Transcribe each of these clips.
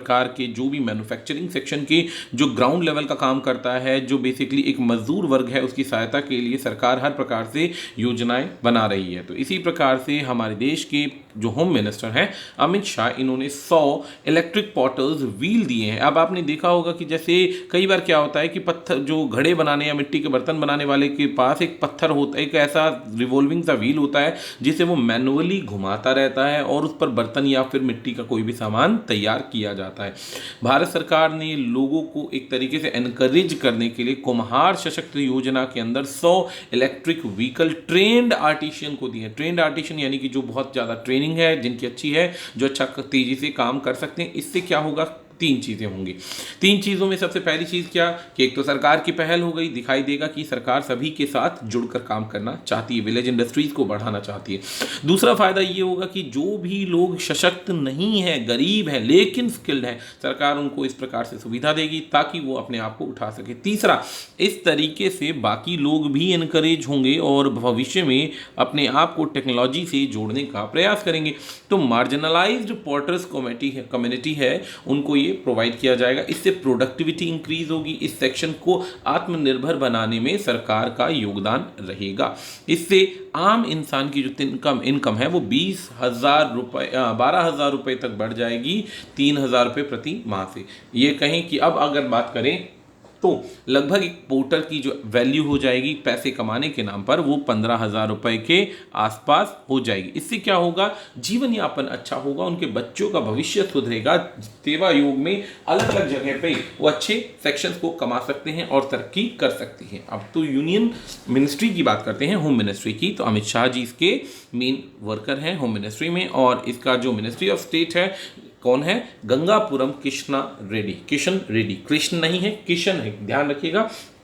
प्रकार के जो भी मैन्युफैक्चरिंग सेक्शन के जो ग्राउंड लेवल का काम करता है, जो बेसिकली एक मजदूर वर्ग है, उसकी सहायता के लिए सरकार हर प्रकार से योजनाएं बना रही है। तो इसी प्रकार से हमारे देश के जो होम मिनिस्टर हैं अमित शाह, इन्होंने 100 इलेक्ट्रिक पॉटर्स व्हील दिए हैं। अब आपने देखा होगा कि जैसे कई बार क्या होता है कि पत्थर जो घड़े बनाने या मिट्टी के बर्तन बनाने वाले के पास एक पत्थर होता है, एक ऐसा रिवॉल्विंग सा व्हील होता है जिसे वो मैनुअली घुमाता रहता है और उस पर बर्तन या फिर मिट्टी का कोई भी सामान तैयार किया जाता है। भारत सरकार ने लोगों को एक तरीके से एनकरेज करने के लिए कुम्हार सशक्त योजना के अंदर 100 इलेक्ट्रिक व्हीकल ट्रेंड आर्टिशियन को दिए हैं। ट्रेंड आर्टिशियन यानी कि जो बहुत ज़्यादा ट्रेनिंग है, जिनकी अच्छी है, जो अच्छा तेजी से काम कर सकते हैं। इससे क्या होगा, 3 चीज़ें होंगी। 3 चीज़ों में सबसे पहली चीज़ क्या कि एक तो सरकार की पहल हो गई, दिखाई देगा कि सरकार सभी के साथ जुड़कर काम करना चाहती है, विलेज इंडस्ट्रीज़ को बढ़ाना चाहती है। दूसरा फ़ायदा ये होगा कि जो भी लोग सशक्त नहीं है, गरीब है लेकिन स्किल्ड है, सरकार उनको इस प्रकार से सुविधा देगी ताकि वो अपने आप को उठा सके। तीसरा, इस तरीके से बाकी लोग भी इनकरेज होंगे और भविष्य में अपने आप को टेक्नोलॉजी से जोड़ने का प्रयास करेंगे। तो मार्जिनलाइज्ड पॉटर्स कम्युनिटी है, उनको ये प्रोवाइड किया जाएगा। इससे प्रोडक्टिविटी इंक्रीज होगी, इस सेक्शन को आत्मनिर्भर बनाने में सरकार का योगदान रहेगा। इससे आम इंसान की जो इनकम है वो 20,000 रुपये 12,000 रुपये तक बढ़ जाएगी 3,000 रुपये प्रति माह से। ये कहें कि अब अगर बात करें तो लगभग एक पोर्टर की जो वैल्यू हो जाएगी पैसे कमाने के नाम पर, वो 15,000 रुपये के आसपास हो जाएगी। इससे क्या होगा, जीवन यापन अच्छा होगा, उनके बच्चों का भविष्य सुधरेगा। सेवा योग में अलग अलग जगह पे वो अच्छे सेक्शंस को कमा सकते हैं और तरक्की कर सकते हैं। अब तो यूनियन मिनिस्ट्री की बात करते हैं, होम मिनिस्ट्री की। तो अमित शाह जी इसके मेन वर्कर हैं होम मिनिस्ट्री में, और इसका जो मिनिस्ट्री ऑफ स्टेट है कौन है, गंगापुरम किशन रेड्डी, कृष्ण नहीं है, किशन है, ध्यान रखिएगा,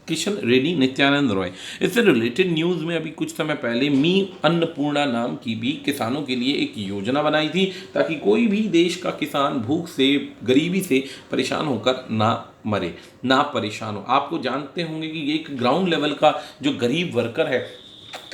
किशन रेड्डी नित्यानंद रॉय। इससे रिलेटेड न्यूज़ में अभी कुछ समय पहले मी अन्नपूर्णा नाम की भी किसानों के लिए एक योजना बनाई थी ताकि कोई भी देश का किसान भूख से, गरीबी से परेशान होकर ना मरे, ना परेशान हो। आपको जानते होंगे कि एक ग्राउंड लेवल का जो गरीब वर्कर है,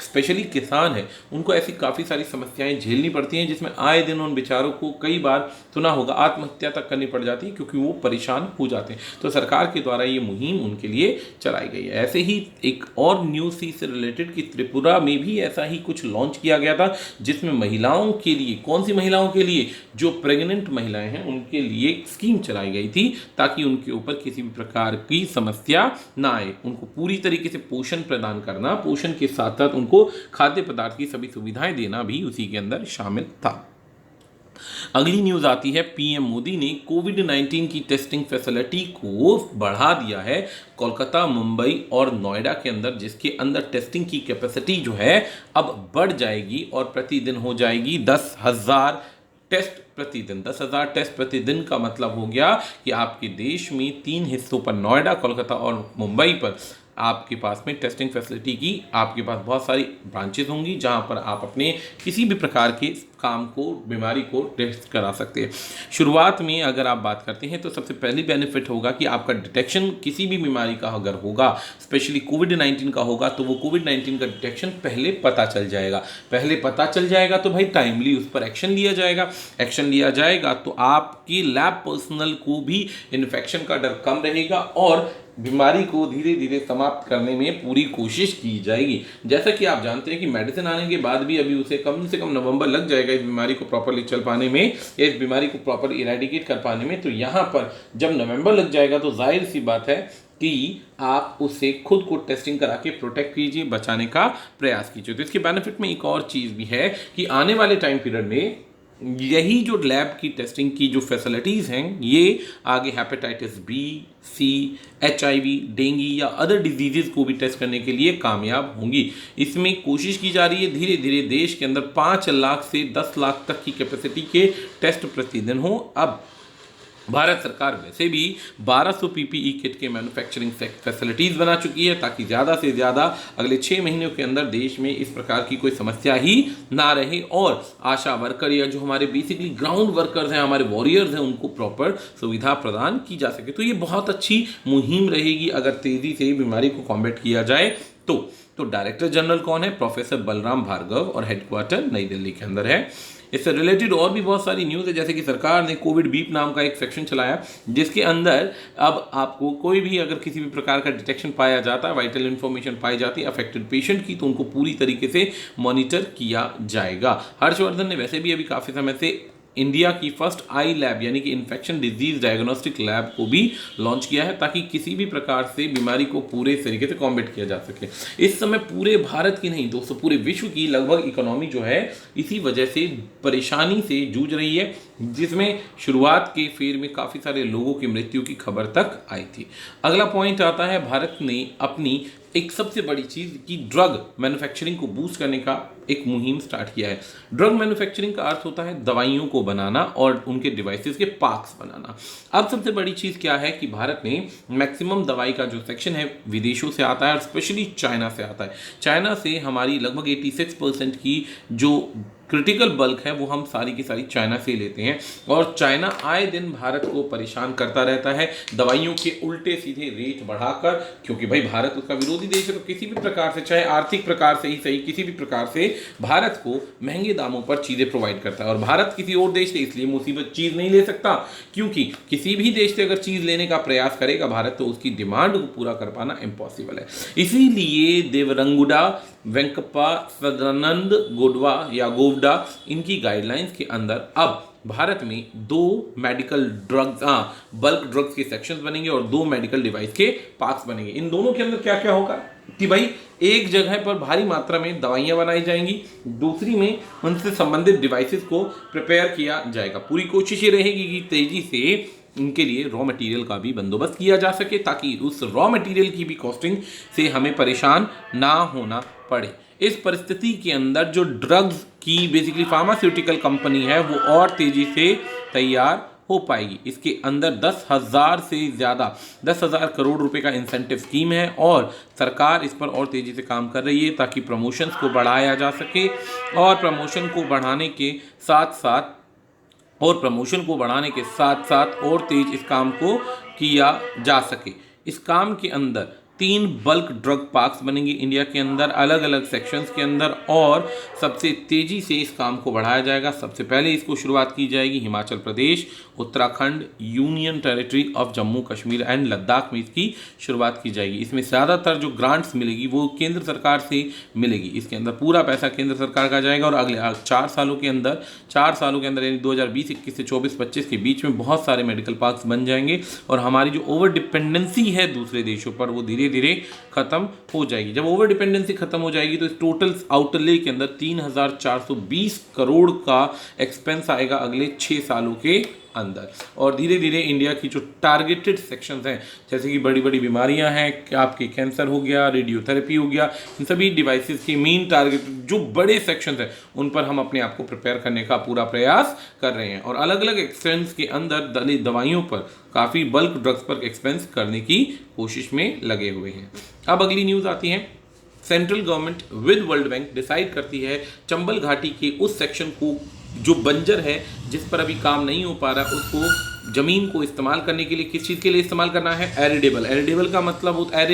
स्पेशली किसान है, उनको ऐसी काफ़ी सारी समस्याएं झेलनी पड़ती हैं जिसमें आए दिन उन बेचारों को कई बार सुना होगा आत्महत्या तक करनी पड़ जाती है क्योंकि वो परेशान हो जाते हैं। तो सरकार के द्वारा ये मुहिम उनके लिए चलाई गई है। ऐसे ही एक और न्यूज़ थी इससे रिलेटेड कि त्रिपुरा में भी ऐसा ही कुछ लॉन्च किया गया था जिसमें महिलाओं के लिए, कौन सी महिलाओं के लिए, जो प्रेग्नेंट महिलाएं हैं उनके लिए एक स्कीम चलाई गई थी ताकि उनके ऊपर किसी भी प्रकार की समस्या ना आए। उनको पूरी तरीके से पोषण प्रदान करना, पोषण के साथ साथ उनको खाद्य पदार्थ की सभी सुविधाएं देना भी उसी के अंदर शामिल था। अगली न्यूज आती है, पीएम मोदी ने कोविड-19 की टेस्टिंग फैसिलिटी को बढ़ा दिया है कोलकाता, मुंबई और नोएडा के अंदर, जिसके अंदर टेस्टिंग की कैपेसिटी जो है अब बढ़ जाएगी और प्रतिदिन हो जाएगी 10,000 टेस्ट प्रतिदिन। 10,000 टेस्ट प्रतिदिन का मतलब हो गया कि आपके देश में 3 हिस्सों पर, नोएडा, कोलकाता और मुंबई पर, आपके पास में टेस्टिंग फैसिलिटी की आपके पास बहुत सारी ब्रांचेज होंगी जहां पर आप अपने किसी भी प्रकार के काम को, बीमारी को टेस्ट करा सकते हैं। शुरुआत में अगर आप बात करते हैं तो सबसे पहली बेनिफिट होगा कि आपका डिटेक्शन किसी भी बीमारी का अगर होगा, स्पेशली कोविड-19 का होगा, तो वो कोविड-19 का डिटेक्शन पहले पता चल जाएगा। पहले पता चल जाएगा तो भाई टाइमली उस पर एक्शन लिया जाएगा। एक्शन लिया जाएगा तो आपकी लैब पर्सनल को भी इन्फेक्शन का डर कम रहेगा और बीमारी को धीरे धीरे समाप्त करने में पूरी कोशिश की जाएगी। जैसा कि आप जानते हैं कि मेडिसिन आने के बाद भी अभी उसे कम से कम नवंबर लग जाएगा इस बीमारी को प्रॉपरली चल पाने में, या इस बीमारी को प्रॉपर इरेडिकेट कर पाने में। तो यहाँ पर जब नवंबर लग जाएगा तो जाहिर सी बात है कि आप उससे खुद को टेस्टिंग करा के प्रोटेक्ट कीजिए, बचाने का प्रयास कीजिए। तो इसके बेनिफिट में एक और चीज़ भी है कि आने वाले टाइम पीरियड में यही जो लैब की टेस्टिंग की जो फैसिलिटीज़ हैं, ये आगे हेपेटाइटिस बी, सी, HIV, डेंगू या अदर डिजीज़ को भी टेस्ट करने के लिए कामयाब होंगी। इसमें कोशिश की जा रही है धीरे धीरे देश के अंदर 5 लाख से 10 लाख तक की कैपेसिटी के टेस्ट प्रतिदिन हो। अब भारत सरकार वैसे भी 1200 PPE किट के मैन्युफैक्चरिंग फैसिलिटीज़ बना चुकी है ताकि ज़्यादा से ज़्यादा अगले 6 महीनों के अंदर देश में इस प्रकार की कोई समस्या ही ना रहे और आशा वर्कर या जो हमारे बेसिकली ग्राउंड वर्कर्स हैं, हमारे वॉरियर्स हैं, उनको प्रॉपर सुविधा प्रदान की जा सके। तो ये बहुत अच्छी मुहिम रहेगी अगर तेज़ी से बीमारी को कॉम्बैट किया जाए तो डायरेक्टर जनरल कौन है? प्रोफेसर बलराम भार्गव, और हेडक्वार्टर नई दिल्ली के अंदर है। इससे रिलेटेड और भी बहुत सारी न्यूज़ है, जैसे कि सरकार ने कोविड बीप नाम का एक सेक्शन चलाया, जिसके अंदर अब आपको कोई भी अगर किसी भी प्रकार का डिटेक्शन पाया जाता है, वाइटल इन्फॉर्मेशन पाई जाती है अफेक्टेड पेशेंट की, तो उनको पूरी तरीके से मॉनिटर किया जाएगा। हर्षवर्धन ने वैसे भी अभी काफ़ी समय से इंडिया की फर्स्ट आई लैब यानी कि इन्फेक्शन डिजीज डायग्नोस्टिक लैब को भी लॉन्च किया है, ताकि किसी भी प्रकार से बीमारी को पूरे तरीके से कॉम्बैट किया जा सके। इस समय पूरे भारत की नहीं दोस्तों, पूरे विश्व की लगभग इकोनॉमी जो है इसी वजह से परेशानी से जूझ रही है, जिसमें शुरुआत के फेर में काफ़ी सारे लोगों की मृत्यु की खबर तक आई थी। अगला पॉइंट आता है, भारत ने अपनी एक सबसे बड़ी चीज़ की ड्रग मैन्युफैक्चरिंग को बूस्ट करने का एक मुहिम स्टार्ट किया है। ड्रग मैन्युफैक्चरिंग का अर्थ होता है दवाइयों को बनाना और उनके डिवाइसेस के पार्ट्स बनाना। अब सबसे बड़ी चीज़ क्या है कि भारत ने मैक्सिमम दवाई का जो सेक्शन है विदेशों से आता है और स्पेशली चाइना से आता है। चाइना से हमारी लगभग 86% की जो क्रिटिकल बल्क है वो हम सारी की सारी चाइना से लेते हैं, और चाइना आए दिन भारत को परेशान करता रहता है दवाइयों के उल्टे सीधे रेट बढ़ाकर, क्योंकि भाई भारत उसका विरोधी देश है, तो किसी भी प्रकार से, चाहे आर्थिक प्रकार से ही सही, किसी भी प्रकार से भारत को महंगे दामों पर चीज़ें प्रोवाइड करता है। और भारत किसी और देश से इसलिए मुसीबत चीज़ नहीं ले सकता, क्योंकि किसी भी देश से अगर चीज़ लेने का प्रयास करेगा भारत, तो उसकी डिमांड को पूरा कर पाना इम्पॉसिबल है। इसीलिए देवरंगुडा वेंकप्पा सदानंद गोडवा या गोवडा, इनकी गाइडलाइंस के अंदर अब भारत में 2 मेडिकल ड्रग्स बल्क ड्रग्स के सेक्शंस बनेंगे और 2 मेडिकल डिवाइस के पार्ट्स बनेंगे। इन दोनों के अंदर क्या क्या होगा कि भाई एक जगह पर भारी मात्रा में दवाइयां बनाई जाएंगी, दूसरी में उनसे संबंधित डिवाइसेस को प्रिपेयर किया जाएगा। पूरी कोशिश ये रहेगी कि तेजी से इनके लिए रॉ मटेरियल का भी बंदोबस्त किया जा सके, ताकि उस रॉ मटेरियल की भी कॉस्टिंग से हमें परेशान ना होना पड़े। इस परिस्थिति के अंदर जो ड्रग्स की बेसिकली फार्मास्यूटिकल कंपनी है वो और तेजी से तैयार हो पाएगी। इसके अंदर 10,000 से ज़्यादा 10,000 करोड़ रुपए का इंसेंटिव स्कीम है, और सरकार इस पर और तेज़ी से काम कर रही है ताकि प्रमोशंस को बढ़ाया जा सके, और प्रमोशन को बढ़ाने के साथ और तेज इस काम को किया जा सके। इस काम के अंदर 3 बल्क ड्रग पार्क्स बनेंगे इंडिया के अंदर, अलग अलग सेक्शंस के अंदर, और सबसे तेज़ी से इस काम को बढ़ाया जाएगा। सबसे पहले इसको शुरुआत की जाएगी Himachal Pradesh, Uttarakhand, union territory of Jammu Kashmir and Ladakh में इसकी शुरुआत की जाएगी। इसमें ज़्यादातर जो ग्रांट्स मिलेगी वो केंद्र सरकार से मिलेगी। इसके अंदर पूरा पैसा केंद्र सरकार का जाएगा, और अगले 4 सालों के अंदर यानी 2020-21 से 24-25 के बीच में बहुत सारे मेडिकल पार्क्स बन जाएंगे, और हमारी जो ओवर डिपेंडेंसी है दूसरे देशों पर वो धीरे धीरे खत्म हो जाएगी। जब ओवर डिपेंडेंसी खत्म हो जाएगी तो इस टोटल आउटले के अंदर 3,420 करोड़ का एक्सपेंस आएगा अगले 6 सालों के अंदर। और धीरे धीरे इंडिया की जो टारगेटेड सेक्शंस हैं, जैसे कि बड़ी बड़ी बीमारियां हैं, आपके कैंसर हो गया, रेडियोथेरेपी हो गया, इन सभी डिवाइसेस की मेन टारगेट जो बड़े सेक्शंस हैं उन पर हम अपने आप को प्रिपेयर करने का पूरा प्रयास कर रहे हैं, और अलग अलग एक्सपेंस के अंदर दवाइयों पर काफ़ी बल्क ड्रग्स पर एक्सपेंस करने की कोशिश में लगे हुए हैं। अब अगली न्यूज़ आती है, central government with world bank decide करती है चंबल घाटी के उस सेक्शन को जो बंजर है, जिस पर अभी काम नहीं हो पा रहा, उसको ज़मीन को इस्तेमाल करने के लिए किस चीज़ के लिए इस्तेमाल करना है, एरेबल का मतलब होता है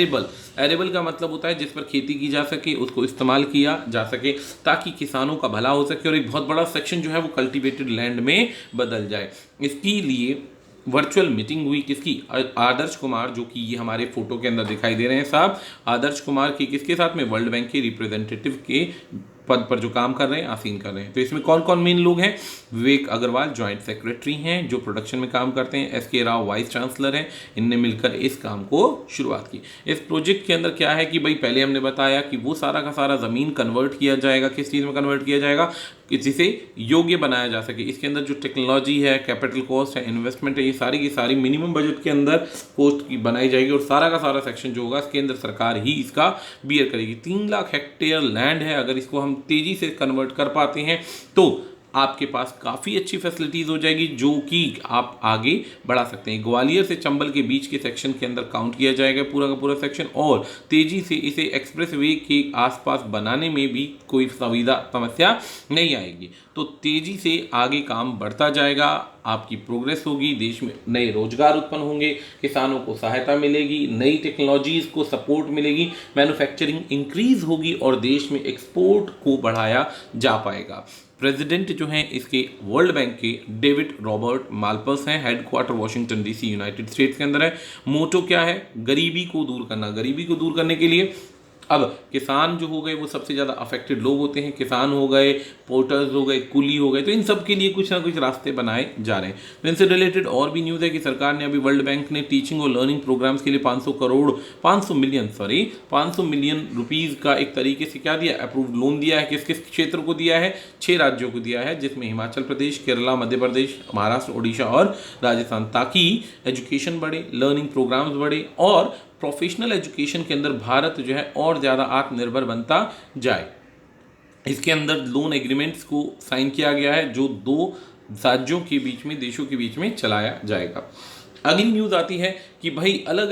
एरेबल का मतलब होता है जिस पर खेती की जा सके, उसको इस्तेमाल किया जा सके ताकि किसानों का भला हो सके और एक बहुत बड़ा सेक्शन जो है वो कल्टिवेटेड लैंड में बदल जाए। इसके लिए वर्चुअल मीटिंग हुई किसकी, आदर्श कुमार, जो कि ये हमारे फोटो के अंदर दिखाई दे रहे हैं साहब, आदर्श कुमार की किसके साथ में, वर्ल्ड बैंक के रिप्रेजेंटेटिव के पद पर जो काम कर रहे हैं, आसीन कर रहे हैं। तो इसमें कौन कौन मेन लोग हैं, विवेक अग्रवाल जॉइंट सेक्रेटरी हैं जो प्रोडक्शन में काम करते हैं, एस.के. राव वाइस चांसलर हैं, इनने मिलकर इस काम को शुरुआत की। इस प्रोजेक्ट के अंदर क्या है कि भाई पहले हमने बताया कि वो सारा का सारा ज़मीन कन्वर्ट किया जाएगा, किस चीज़ में कन्वर्ट किया जाएगा, जिसे योग्य बनाया जा सके। इसके अंदर जो टेक्नोलॉजी है, कैपिटल कॉस्ट है, इन्वेस्टमेंट है, ये सारी की सारी मिनिमम बजट के अंदर पोस्ट की बनाई जाएगी, और सारा का सारा सेक्शन जो होगा केंद्र सरकार ही इसका बियर करेगी। 3 लाख हेक्टेयर लैंड है, अगर इसको हम तेज़ी से कन्वर्ट कर पाते हैं तो आपके पास काफ़ी अच्छी फैसिलिटीज़ हो जाएगी जो कि आप आगे बढ़ा सकते हैं। ग्वालियर से चंबल के बीच के सेक्शन के अंदर काउंट किया जाएगा पूरा का पूरा सेक्शन, और तेज़ी से इसे एक्सप्रेसवे के आसपास बनाने में भी कोई समस्या नहीं आएगी। तो तेज़ी से आगे काम बढ़ता जाएगा, आपकी प्रोग्रेस होगी, देश में नए रोजगार उत्पन्न होंगे, किसानों को सहायता मिलेगी, नई टेक्नोलॉजीज़ को सपोर्ट मिलेगी, मैन्युफैक्चरिंग इंक्रीज होगी और देश में एक्सपोर्ट को बढ़ाया जा पाएगा। प्रेसिडेंट जो हैं इसके वर्ल्ड बैंक के डेविड रॉबर्ट माल्पस हैं, headquarter Washington DC United states के अंदर है। मोटो क्या है? गरीबी को दूर करना। गरीबी को दूर करने के लिए अब किसान जो हो गए वो सबसे ज़्यादा अफेक्टेड लोग होते हैं, किसान हो गए, पोर्टर्स हो गए, कुली हो गए, तो इन सब के लिए कुछ ना कुछ रास्ते बनाए जा रहे हैं। तो इनसे रिलेटेड और भी न्यूज़ है कि सरकार ने अभी वर्ल्ड बैंक ने टीचिंग और लर्निंग प्रोग्राम्स के लिए 500 मिलियन रुपीज़ का एक तरीके से क्या दिया, अप्रूव्ड लोन दिया है। किस किस क्षेत्र को दिया है? 6 राज्यों को दिया है, जिसमें हिमाचल प्रदेश, केरला, मध्य प्रदेश, महाराष्ट्र, उड़ीसा और राजस्थान, ताकि एजुकेशन बढ़े, लर्निंग प्रोग्राम्स बढ़े और प्रोफेशनल एजुकेशन के अंदर भारत जो है और ज़्यादा आत्मनिर्भर बनता जाए। इसके अंदर लोन एग्रीमेंट्स को साइन किया गया है जो 2 राज्यों के बीच में, देशों के बीच में चलाया जाएगा। अगली न्यूज़ आती है कि भाई अलग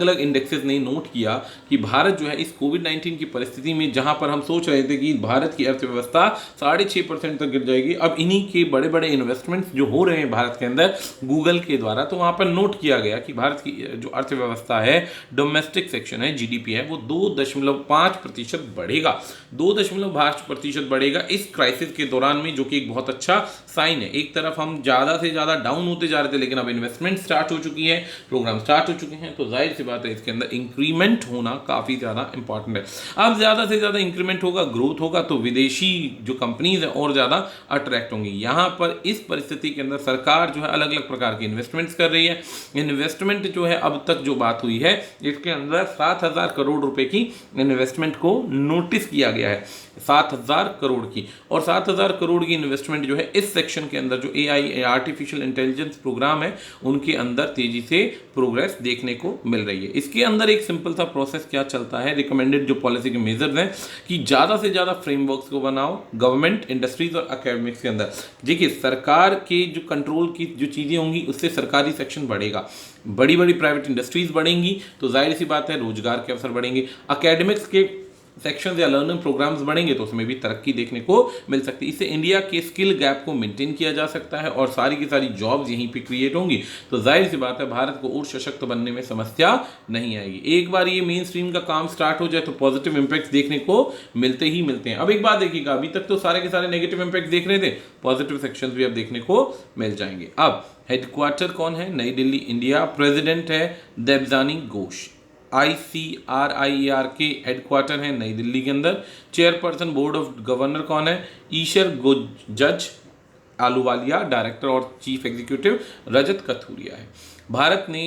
अलग इंडेक्सेस ने नोट किया कि भारत जो है इस कोविड-19 की परिस्थिति में, जहां पर हम सोच रहे थे कि भारत की अर्थव्यवस्था 6.5% तक गिर जाएगी, अब इन्हीं के बड़े बड़े इन्वेस्टमेंट्स जो हो रहे हैं भारत के अंदर गूगल के द्वारा, तो वहां पर नोट किया गया कि भारत की जो अर्थव्यवस्था है, डोमेस्टिक सेक्शन है, जीडीपी है, वो 2.5% बढ़ेगा। 2.5% बढ़ेगा इस क्राइसिस के दौरान में, जो कि एक बहुत अच्छा साइन है। एक तरफ हम ज़्यादा से ज़्यादा डाउन होते जा रहे थे, लेकिन अब इन्वेस्टमेंट स्टार्ट हो चुकी है, प्रोग्राम स्टार्ट हो चुके हैं, तो जाहिर सी बात है इसके अंदर इंक्रीमेंट होना काफ़ी ज़्यादा इंपॉर्टेंट है। अब ज़्यादा से ज़्यादा इंक्रीमेंट होगा, ग्रोथ होगा, तो विदेशी जो कंपनीज हैं और ज़्यादा अट्रैक्ट होंगी। यहाँ पर इस परिस्थिति के अंदर सरकार जो है अलग अलग प्रकार के इन्वेस्टमेंट्स कर रही है। इन्वेस्टमेंट जो है अब तक जो बात हुई है, इसके अंदर 7,000 करोड़ रुपए की इन्वेस्टमेंट को नोटिस किया गया है, 7,000 करोड़ की। और 7,000 करोड़ की इन्वेस्टमेंट जो है इस सेक्शन के अंदर जो AI आर्टिफिशियल इंटेलिजेंस प्रोग्राम है, उनके अंदर तेजी से प्रोग्रेस देखने को मिल रही है। इसके अंदर एक सिंपल सा प्रोसेस क्या चलता है, रिकमेंडेड जो पॉलिसी के मेजर्स हैं कि ज़्यादा से ज़्यादा फ्रेमवर्क्स को बनाओ गवर्नमेंट, इंडस्ट्रीज और एकेडमिक्स के अंदर। देखिए, सरकार के जो कंट्रोल की जो चीज़ें होंगी उससे सरकारी सेक्शन बढ़ेगा, बड़ी बड़ी प्राइवेट इंडस्ट्रीज बढ़ेंगी तो जाहिर सी बात है रोजगार के अवसर बढ़ेंगे, एकेडमिक्स के सेक्शन या लर्निंग प्रोग्राम्स बढ़ेंगे तो उसमें भी तरक्की देखने को मिल सकती है। इससे इंडिया के स्किल गैप को मेंटेन किया जा सकता है और सारी की सारी जॉब्स यहीं पे क्रिएट होंगी, तो जाहिर सी बात है भारत को और सशक्त बनने में समस्या नहीं आएगी। एक बार ये मेन स्ट्रीम का काम स्टार्ट हो जाए तो पॉजिटिव इंपैक्ट देखने को मिलते ही मिलते हैं। अब एक बात देखिएगा, अभी तक तो सारे के सारे नेगेटिव इंपैक्ट देख रहे थे, पॉजिटिव सेक्शंस भी अब देखने को मिल जाएंगे। अब हेडक्वार्टर कौन है? नई दिल्ली, इंडिया। प्रेसिडेंट है देबजानी घोष। ICRIER के हेडक्वार्टर है नई दिल्ली के अंदर। चेयरपर्सन बोर्ड ऑफ गवर्नर कौन है? ईशर जज आलूवालिया। डायरेक्टर और चीफ एग्जीक्यूटिव रजत कथुरिया है। भारत ने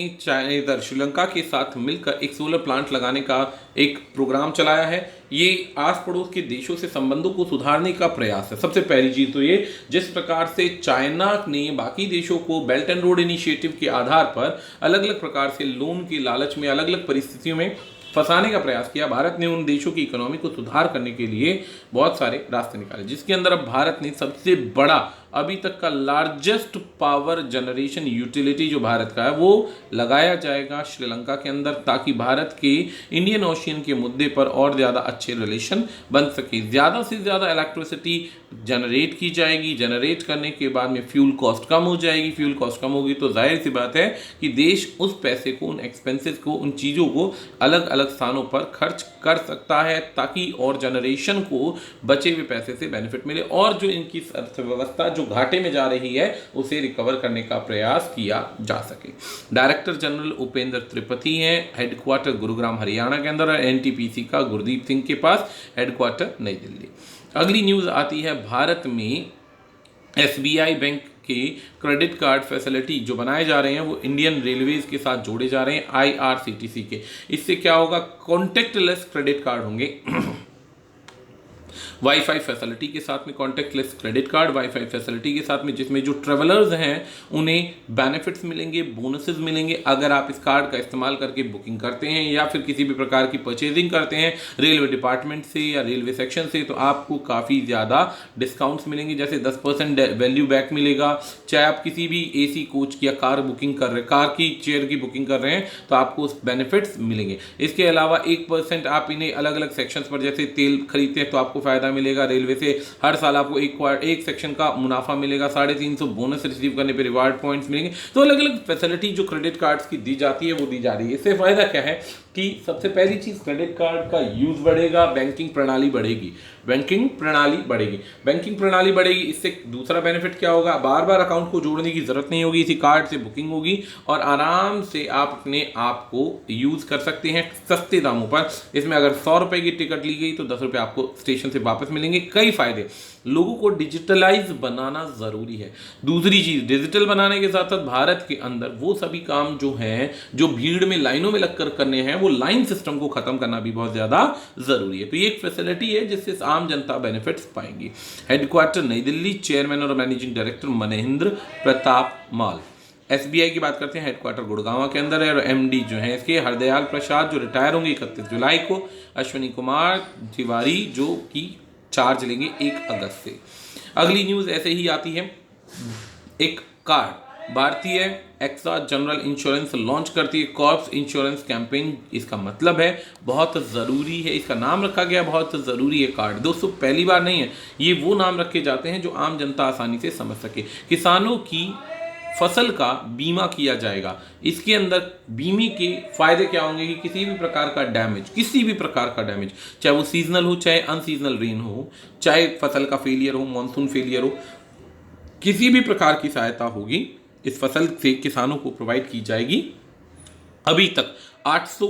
इधर श्रीलंका के साथ मिलकर एक सोलर प्लांट लगाने का एक प्रोग्राम चलाया है। ये आस पड़ोस के देशों से संबंधों को सुधारने का प्रयास है। सबसे पहली चीज़ तो ये, जिस प्रकार से चाइना ने बाकी देशों को बेल्ट एंड रोड इनिशिएटिव के आधार पर अलग अलग प्रकार से लोन के लालच में अलग अलग परिस्थितियों में फंसाने का प्रयास किया, भारत ने उन देशों की इकोनॉमी को सुधार करने के लिए बहुत सारे रास्ते निकाले, जिसके अंदर अब भारत ने सबसे बड़ा, अभी तक का लार्जेस्ट पावर जनरेशन यूटिलिटी जो भारत का है वो लगाया जाएगा श्रीलंका के अंदर, ताकि भारत के इंडियन ओशियन के मुद्दे पर और ज़्यादा अच्छे रिलेशन बन सके। ज़्यादा से ज़्यादा इलेक्ट्रिसिटी जनरेट की जाएगी, जनरेट करने के बाद में फ्यूल कॉस्ट कम हो जाएगी, फ्यूल कॉस्ट कम होगी तो जाहिर सी बात है कि देश उस पैसे को, उन एक्सपेंसेस को, उन चीज़ों को अलग अलग स्थानों पर खर्च कर सकता है, ताकि और जनरेशन को बचे हुए पैसे से बेनिफिट मिले और जो इनकी अर्थव्यवस्था जो घाटे में जा रही है उसे रिकवर करने का प्रयास किया जा सके। डायरेक्टर जनरल उपेंद्र त्रिपाठी हैं, हेडक्वार्टर गुरुग्राम हरियाणा के अंदर, NTPC का गुरदीप सिंह के पास, हेडक्वार्टर नई दिल्ली। अगली न्यूज़ आती है, भारत में SBI बैंक के क्रेडिट कार्ड फैसिलिटी जो बनाए जा रहे हैं वो इंडियन रेलवेज के साथ जोड़े जा रहे हैं, IRCTC के। इससे क्या होगा, कॉन्टेक्टलेस क्रेडिट कार्ड होंगे वाईफाई फैसिलिटी के साथ में, contact lens credit card wifi facility के साथ में, जिसमें जो ट्रेवलर्स हैं उन्हें बेनिफिट्स मिलेंगे, बोनसेस मिलेंगे अगर आप इस कार्ड का इस्तेमाल करके बुकिंग करते हैं या फिर किसी भी प्रकार की परचेजिंग करते हैं रेलवे डिपार्टमेंट से या रेलवे सेक्शन से, तो आपको काफ़ी ज़्यादा डिस्काउंट्स मिलेंगे। जैसे 10% वैल्यू बैक मिलेगा, चाहे आप किसी भी AC कोच की या कार बुकिंग कर रहे हैं, कार की चेयर की बुकिंग कर रहे हैं तो आपको उस बेनिफिट्स मिलेंगे। इसके अलावा 1% आप इन्हें अलग अलग सेक्शंस पर, जैसे तेल खरीदते हैं तो आपको फायदा मिलेगा, रेलवे से हर साल आपको एक सेक्शन का मुनाफा मिलेगा, 350 बोनस रिसीव करने पे रिवार्ड पॉइंट्स मिलेंगे। तो अलग अलग फैसिलिटी जो क्रेडिट कार्ड्स की दी जाती है वो दी जा रही है। इससे फायदा क्या है कि सबसे पहली चीज क्रेडिट कार्ड का यूज बढ़ेगा, बैंकिंग प्रणाली बढ़ेगी। बैंकिंग प्रणाली बढ़ेगी। बैंकिंग प्रणाली बढ़ेगी, इससे दूसरा बेनिफिट क्या होगा, बार बार अकाउंट को जोड़ने की जरूरत नहीं होगी, इसी कार्ड से बुकिंग होगी और आराम से आप अपने आप को यूज कर सकते हैं सस्ते दामों पर। इसमें अगर 100 रुपए की टिकट ली गई तो 10 रुपए आपको स्टेशन से वापस मिलेंगे। कई फायदे, लोगों को डिजिटलाइज बनाना जरूरी है। दूसरी चीज, डिजिटल बनाने के साथ साथ भारत के अंदर वो सभी काम जो हैं, जो भीड़ में लाइनों में लगकर करने हैं, वो लाइन सिस्टम को खत्म करना भी बहुत ज्यादा जरूरी है। तो ये एक फैसिलिटी है जिससे आम जनता बेनिफिट्स पाएंगी। हेडक्वार्टर नई दिल्ली, चेयरमैन और मैनेजिंग डायरेक्टर मनेंद्र प्रताप माल। एसबीआई की बात करते हैं, हेडक्वार्टर गुड़गांव के अंदर है और एमडी जो है इसके हरदयाल प्रसाद जो रिटायर होंगे 31 जुलाई को, अश्विनी कुमार तिवारी जो कि चार्ज लेंगे 1 अगस्त से। अगली न्यूज ऐसे ही आती है, एक कार्ड भारतीय एक्सा जनरल इंश्योरेंस लॉन्च करती है, कॉर्प्स इंश्योरेंस कैंपेन। इसका मतलब है बहुत ज़रूरी है, इसका नाम रखा गया बहुत ज़रूरी है कार्ड। दोस्तों पहली बार नहीं है, ये वो नाम रखे जाते हैं जो आम जनता आसानी से समझ सके। किसानों की फसल का बीमा किया जाएगा। इसके अंदर बीमे के फायदे क्या होंगे कि किसी भी प्रकार का डैमेज, किसी भी प्रकार का डैमेज, चाहे वो सीजनल हो चाहे अनसीजनल रेन हो, चाहे फसल का फेलियर हो, मानसून फेलियर हो, किसी भी प्रकार की सहायता होगी इस फसल से किसानों को प्रोवाइड की जाएगी। अभी तक 800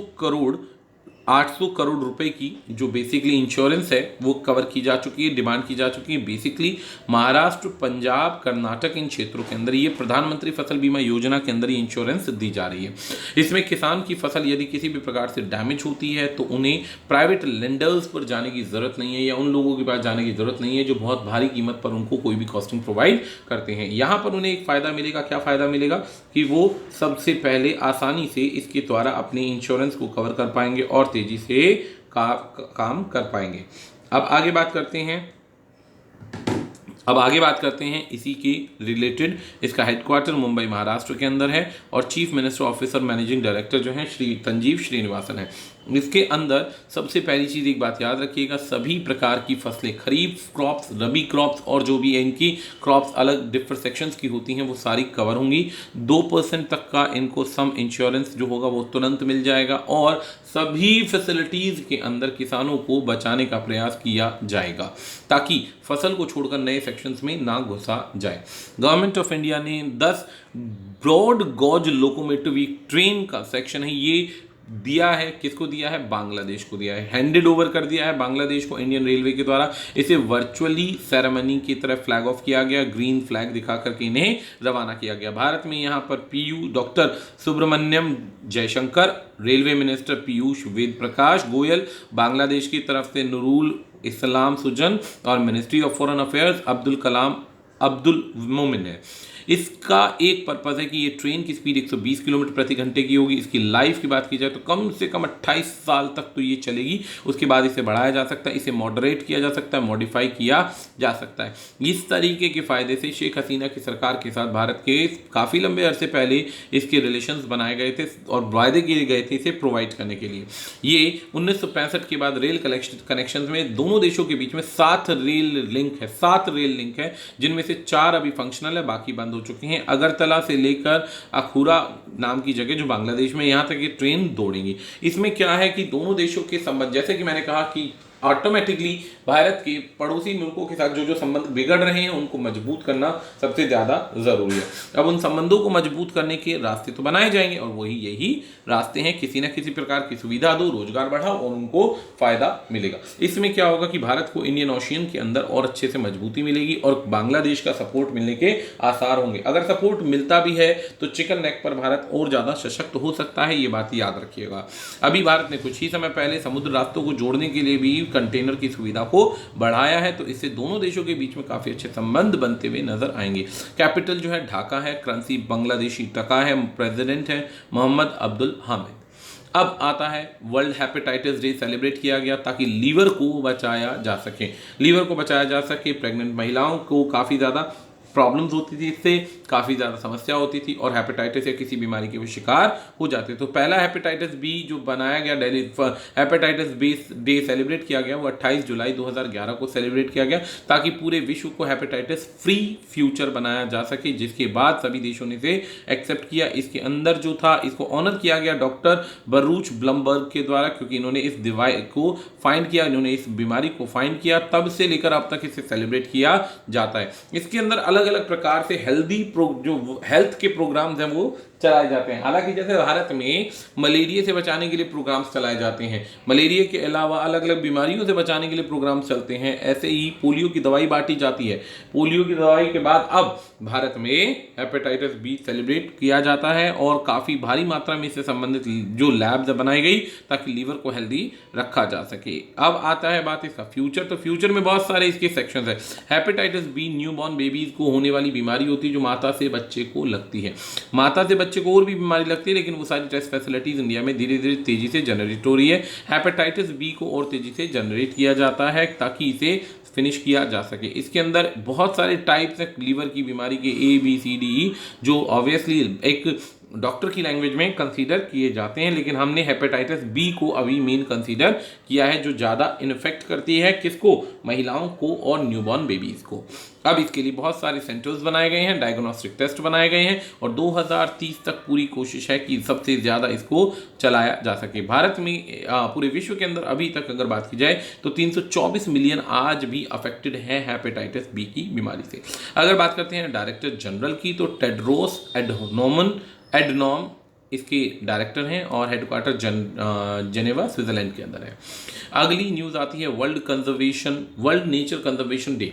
करोड़ रुपए की जो बेसिकली इंश्योरेंस है वो कवर की जा चुकी है, डिमांड की जा चुकी है। बेसिकली महाराष्ट्र, पंजाब, कर्नाटक, इन क्षेत्रों के अंदर ये प्रधानमंत्री फसल बीमा योजना के अंदर ये इंश्योरेंस दी जा रही है। इसमें किसान की फसल यदि किसी भी प्रकार से डैमेज होती है तो उन्हें प्राइवेट लेंडर्स पर जाने की जरूरत नहीं है या उन लोगों के पास जाने की जरूरत नहीं है जो बहुत भारी कीमत पर उनको कोई भी कॉस्टिंग प्रोवाइड करते हैं। यहाँ पर उन्हें एक फायदा मिलेगा। क्या फायदा मिलेगा कि वो सबसे पहले आसानी से इसके द्वारा अपने इंश्योरेंस को कवर कर पाएंगे और तेजी से काम कर पाएंगे। अब आगे बात करते हैं इसी के रिलेटेड। इसका हेडक्वार्टर मुंबई महाराष्ट्र के अंदर है और chief minister officer managing director जो हैं श्री संजीव श्रीनिवासन है। इसके अंदर सबसे पहली चीज़ एक बात याद रखिएगा, सभी प्रकार की फसलें, खरीफ क्रॉप्स, रबी क्रॉप्स और जो भी इनकी क्रॉप्स अलग डिफरेंट सेक्शंस की होती हैं वो सारी कवर होंगी। 2% तक का इनको सम इंश्योरेंस जो होगा वो तुरंत मिल जाएगा और सभी फैसिलिटीज़ के अंदर किसानों को बचाने का प्रयास किया जाएगा ताकि फसल को छोड़कर नए सेक्शंस में ना घुसा जाए। गवर्नमेंट ऑफ इंडिया ने 10 ब्रॉड गॉज लोकोमोटिव ट्रेन का सेक्शन है ये दिया है। किसको दिया है? बांग्लादेश को दिया है, हैंडेड ओवर कर दिया है बांग्लादेश को इंडियन रेलवे के द्वारा। इसे वर्चुअली सेरेमनी की तरफ फ्लैग ऑफ किया गया, ग्रीन फ्लैग दिखा करके इन्हें रवाना किया गया। भारत में यहाँ पर पीयू doctor Subrahmanyam Jaishankar, railway minister Piyush Ved Prakash Goyal, Bangladesh की तरफ से नूरुल इस्लाम सुजन और ministry of foreign affairs Abdul Kalam Abdul Momen है। इसका एक पर्पज़ है कि ये ट्रेन की स्पीड 120 किलोमीटर प्रति घंटे की होगी। इसकी लाइफ की बात की जाए तो कम से कम 28 साल तक तो ये चलेगी, उसके बाद इसे बढ़ाया जा सकता है, इसे मॉडरेट किया जा सकता है, मॉडिफाई किया जा सकता है। इस तरीके के फ़ायदे से शेख हसीना की सरकार के साथ भारत के काफ़ी लंबे अरसे पहले इसके रिलेशंस बनाए गए थे और वायदे किए गए थे इसे प्रोवाइड करने के लिए। ये 1965 के बाद रेल कनेक्शन में दोनों देशों के बीच में 7 रेल लिंक है जिनमें से 4 अभी फंक्शनल है, बाकी बंद हो चुके हैं। अगरतला से लेकर अखूरा नाम की जगह जो बांग्लादेश में, यहां तक ये ट्रेन दौड़ेंगी। इसमें क्या है कि दोनों देशों के संबंध, जैसे कि मैंने कहा कि ऑटोमेटिकली भारत के पड़ोसी मुल्कों के साथ जो जो संबंध बिगड़ रहे हैं उनको मजबूत करना सबसे ज़्यादा ज़रूरी है। अब उन संबंधों को मजबूत करने के रास्ते तो बनाए जाएंगे और यही रास्ते हैं, किसी न किसी प्रकार की सुविधा दो, रोजगार बढ़ाओ और उनको फ़ायदा मिलेगा। इसमें क्या होगा कि भारत को इंडियन ओशियन के अंदर और अच्छे से मजबूती मिलेगी और बांग्लादेश का सपोर्ट मिलने के आसार होंगे। अगर सपोर्ट मिलता भी है तो चिकन नेक पर भारत और ज़्यादा सशक्त हो सकता है, ये बात याद रखिएगा। अभी भारत ने कुछ ही समय पहले समुद्र रास्तों को जोड़ने के लिए भी कंटेनर की सुविधा को बढ़ाया है, तो इससे दोनों देशों के बीच में काफी अच्छे संबंध बनते हुए नजर आएंगे। कैपिटल जो है ढाका है, करेंसी बांग्लादेशी टका है, प्रेसिडेंट है मोहम्मद अब्दुल हामिद। अब आता है वर्ल्ड हेपेटाइटिस डे सेलिब्रेट किया गया ताकि लीवर को बचाया जा सके। प्रेग्नेंट महिलाओं को काफ़ी ज़्यादा प्रॉब्लम्स होती थी, इससे काफ़ी ज़्यादा समस्या होती थी और हेपेटाइटिस या किसी बीमारी के वो शिकार हो जाते। तो पहला हेपेटाइटिस बी जो बनाया गया daily hepatitis B day celebrate किया गया वो 28 जुलाई 2011 को सेलिब्रेट किया गया, ताकि पूरे विश्व को हेपेटाइटिस फ्री फ्यूचर बनाया जा सके, जिसके बाद सभी देशों ने इसे एक्सेप्ट किया। इसके अंदर जो था, इसको ऑनर किया गया डॉक्टर बरूच ब्लमबर्ग के द्वारा, क्योंकि इन्होंने इस डिवाइस को फाइंड किया, इन्होंने इस बीमारी को फाइंड किया, तब से लेकर अब तक इसे सेलिब्रेट किया जाता है। इसके अंदर अलग अलग प्रकार से जो हेल्थ के प्रोग्राम्स हैं वो चलाए जाते हैं। हालांकि जैसे भारत में मलेरिया से बचाने के लिए प्रोग्राम्स चलाए जाते हैं, मलेरिया के अलावा अलग अलग बीमारियों से बचाने के लिए प्रोग्राम्स चलते हैं, ऐसे ही पोलियो की दवाई बांटी जाती है। पोलियो की दवाई के बाद अब भारत में हेपेटाइटिस बी सेलिब्रेट किया जाता है और काफ़ी भारी मात्रा में इससे संबंधित जो लैब्स बनाई गई ताकि लीवर को हेल्दी रखा जा सके। अब आता है बात इसका फ्यूचर। तो फ्यूचर में बहुत सारे इसके सेक्शंस है। हेपेटाइटिस बी न्यूबॉर्न बेबीज को होने वाली बीमारी होती है जो माता से बच्चे को लगती है। माता से बच्चे को और भी बीमारी लगती है, लेकिन वो सारी टेस्ट फैसिलिटीज इंडिया में धीरे धीरे तेजी से जनरेट हो रही है। हेपेटाइटिस बी को और तेजी से जनरेट किया जाता है ताकि इसे फिनिश किया जा सके। इसके अंदर बहुत सारे टाइप्स हैं लीवर की बीमारी के, ABCDE, जो ऑब्वियसली एक डॉक्टर की लैंग्वेज में कंसीडर किए जाते हैं, लेकिन हमने हेपेटाइटिस बी को अभी मेन कंसीडर किया है, जो ज़्यादा इन्फेक्ट करती है किसको, महिलाओं को और न्यूबॉर्न बेबीज को। अब इसके लिए बहुत सारे सेंटर्स बनाए गए हैं, डायग्नोस्टिक टेस्ट बनाए गए हैं और 2030 तक पूरी कोशिश है कि सबसे ज़्यादा इसको चलाया जा सके। भारत में पूरे विश्व के अंदर अभी तक अगर बात की जाए तो 324 मिलियन आज भी अफेक्टेड है हेपेटाइटिस बी की बीमारी से। अगर बात करते हैं डायरेक्टर जनरल की, तो टेड्रोस एडनॉम इसके डायरेक्टर हैं और हेडक्वार्टर जेनेवा स्विट्जरलैंड के अंदर है। अगली न्यूज़ आती है world nature conservation day.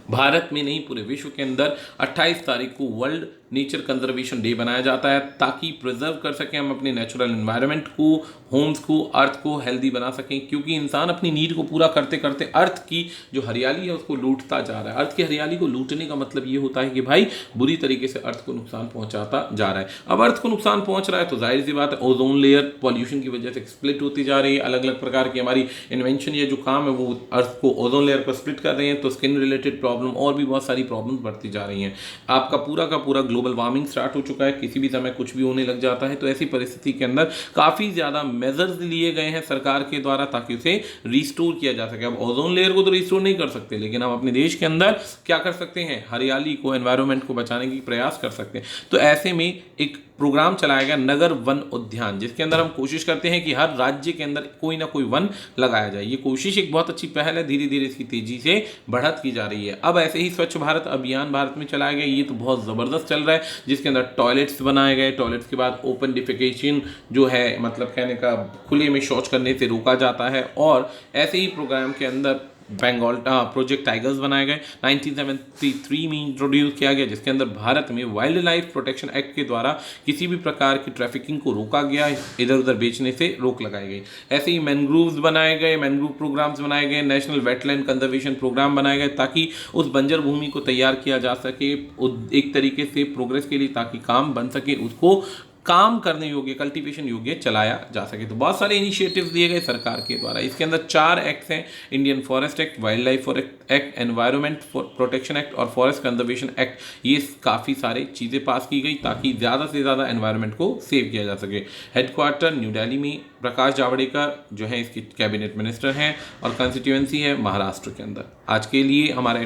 Bharat में नहीं, पूरे विश्व के अंदर 28 तारीख को वर्ल्ड नेचर कंजर्वेशन डे बनाया जाता है ताकि प्रिजर्व कर सकें हम अपने नेचुरल एनवायरनमेंट को, होम्स को, अर्थ को हेल्दी बना सकें, क्योंकि इंसान अपनी नीड को पूरा करते करते अर्थ की जो हरियाली है उसको लूटता जा रहा है। अर्थ की हरियाली को लूटने का मतलब ये होता है कि भाई बुरी तरीके से अर्थ को नुकसान पहुंचाता जा रहा है। अब अर्थ को नुकसान पहुंच रहा है तो जाहिर सी बात है ओजोन लेयर पॉल्यूशन की वजह से स्प्लिट होती जा रही है। अलग अलग प्रकार की हमारी इन्वेंशन या जो काम है वो अर्थ को ओजोन लेयर पर स्प्लिट कर रहे हैं, तो स्किन रिलेटेड प्रॉब्लम और भी बहुत सारी प्रॉब्लम्स बढ़ती जा रही हैं। आपका पूरा का पूरा ग्लोबल वार्मिंग स्टार्ट हो चुका है, किसी भी समय कुछ भी होने लग जाता है। तो ऐसी परिस्थिति के अंदर काफ़ी ज़्यादा मेजर्स लिए गए हैं सरकार के द्वारा ताकि उसे रिस्टोर किया जा सके। अब ओजोन लेयर को तो रिस्टोर नहीं कर सकते, लेकिन हम अपने देश के अंदर क्या कर सकते हैं, हरियाली को, एनवायरनमेंट को बचाने की प्रयास कर सकते हैं। तो ऐसे में एक प्रोग्राम चलाया गया नगर वन उद्यान, जिसके अंदर हम कोशिश करते हैं कि हर राज्य के अंदर कोई ना कोई वन लगाया जाए। ये कोशिश एक बहुत अच्छी पहल है, धीरे धीरे इसकी तेजी से बढ़त की जा रही है। अब ऐसे ही स्वच्छ भारत अभियान भारत में चलाया गया, ये तो बहुत ज़बरदस्त चल रहा है, जिसके अंदर टॉयलेट्स बनाए गए। टॉयलेट्स के बाद ओपन डिफिकेशन जो है, मतलब कहने का खुले में शौच करने से रोका जाता है। और ऐसे ही प्रोग्राम के अंदर बंगाल प्रोजेक्ट टाइगर्स बनाए गए, 1973 में इंट्रोड्यूस किया गया, जिसके अंदर भारत में वाइल्ड लाइफ प्रोटेक्शन एक्ट के द्वारा किसी भी प्रकार की ट्रैफिकिंग को रोका गया, इधर उधर बेचने से रोक लगाई गई। ऐसे ही मैनग्रोव्स बनाए गए, मैनग्रोव प्रोग्राम्स बनाए गए, नेशनल वेटलैंड कंजर्वेशन प्रोग्राम बनाए गए ताकि उस बंजर भूमि को तैयार किया जा सके एक तरीके से प्रोग्रेस के लिए, ताकि काम बन सके, उसको काम करने योग्य, कल्टीवेशन योग्य चलाया जा सके। तो बहुत सारे इनिशिएटिव्स दिए गए सरकार के द्वारा। इसके अंदर 4 एक्ट्स हैं, Indian forest act, wild life act, environment protection act और फॉरेस्ट कंजर्वेशन एक्ट। ये काफ़ी सारी चीज़ें पास की गई ताकि ज़्यादा से ज़्यादा एनवायरनमेंट को सेव किया जा सके। हेडक्वार्टर न्यू दिल्ली में, प्रकाश जावड़ेकर जो है इसके कैबिनेट मिनिस्टर हैं और कंस्टिट्यूएंसी है महाराष्ट्र के अंदर। आज के लिए हमारा